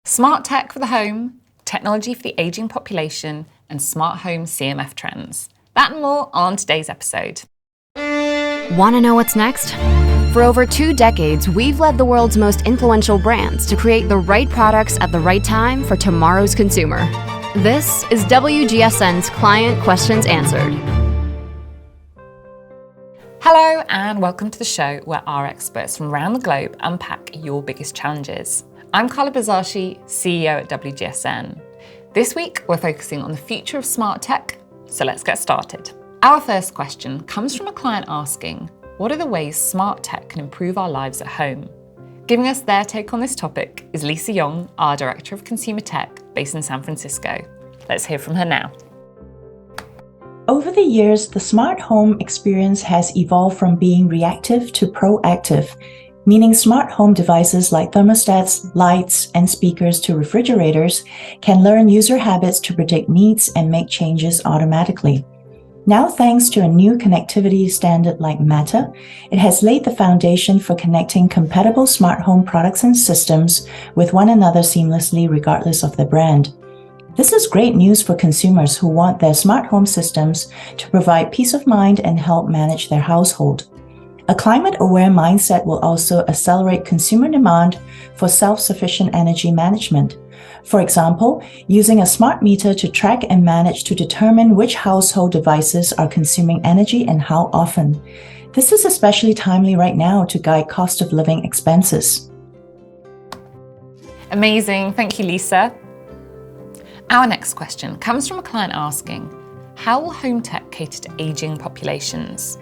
Smart tech for the home, technology for the ageing population, and smart home CMF trends. That and more on today's episode. Want to know what's next? For over 2 decades, we've led the world's most influential brands to create the right products at the right time for tomorrow's consumer. This is WGSN's Client Questions Answered. Hello and welcome to the show where our experts from around the globe unpack your biggest challenges. I'm Carla Bazzashi, CEO at WGSN. This week, we're focusing on the future of smart tech, so let's get started. Our first question comes from a client asking, what are the ways smart tech can improve our lives at home? Giving us their take on this topic is Lisa Yong, our Director of Consumer Tech based in San Francisco. Let's hear from her now. Over the years, the smart home experience has evolved from being reactive to proactive, meaning smart home devices like thermostats, lights, and speakers to refrigerators can learn user habits to predict needs and make changes automatically. Now, thanks to a new connectivity standard like Matter, it has laid the foundation for connecting compatible smart home products and systems with one another seamlessly regardless of the brand. This is great news for consumers who want their smart home systems to provide peace of mind and help manage their household. A climate-aware mindset will also accelerate consumer demand for self-sufficient energy management. For example, using a smart meter to track and manage to determine which household devices are consuming energy and how often. This is especially timely right now to guide cost of living expenses. Amazing, thank you, Lisa. Our next question comes from a client asking, how will home tech cater to ageing populations?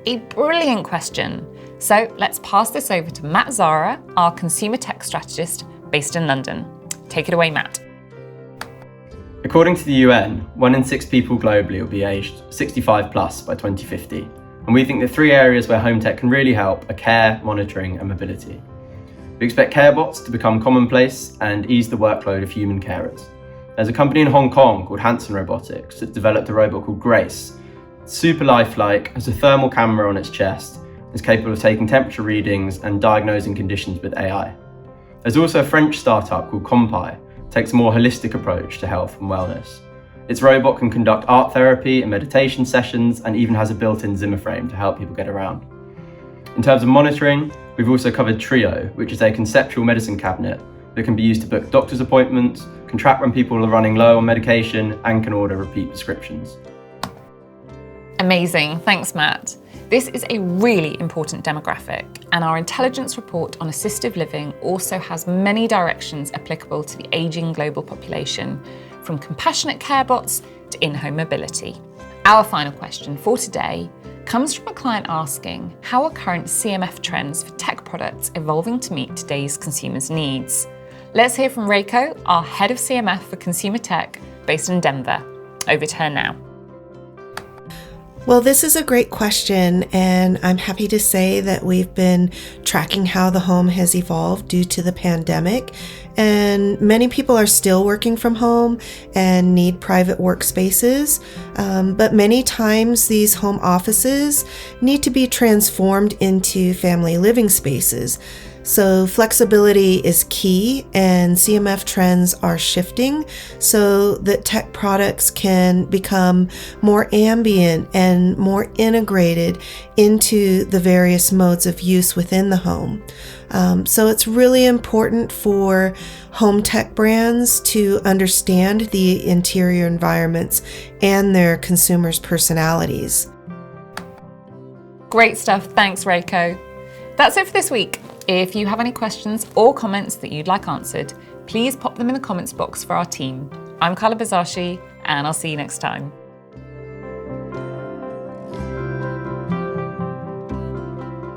A brilliant question. So let's pass this over to Matt Zara, our consumer tech strategist based in London. Take it away, Matt. According to the UN, 1 in 6 people globally will be aged 65 plus by 2050. And we think the 3 areas where home tech can really help are care, monitoring, and mobility. We expect care bots to become commonplace and ease the workload of human carers. There's a company in Hong Kong called Hanson Robotics that developed a robot called Grace. It's super lifelike, has a thermal camera on its chest, is capable of taking temperature readings and diagnosing conditions with AI. There's also a French startup called Compi, takes a more holistic approach to health and wellness. Its robot can conduct art therapy and meditation sessions and even has a built-in Zimmer frame to help people get around. In terms of monitoring, we've also covered Trio, which is a conceptual medicine cabinet that can be used to book doctor's appointments, can track when people are running low on medication, and can order repeat prescriptions. Amazing, thanks Matt. This is a really important demographic, and our intelligence report on assistive living also has many directions applicable to the ageing global population, from compassionate care bots to in-home mobility. Our final question for today comes from a client asking, how are current CMF trends for tech products evolving to meet today's consumers' needs? Let's hear from Reiko, our head of CMF for consumer tech based in Denver. Over to her now. Well, this is a great question, and I'm happy to say that we've been tracking how the home has evolved due to the pandemic, and many people are still working from home and need private workspaces, but many times these home offices need to be transformed into family living spaces. So flexibility is key, and CMF trends are shifting so that tech products can become more ambient and more integrated into the various modes of use within the home. So it's really important for home tech brands to understand the interior environments and their consumers' personalities. Great stuff, thanks Reiko. That's it for this week. If you have any questions or comments that you'd like answered, please pop them in the comments box for our team. I'm Carla Bazzashi, and I'll see you next time.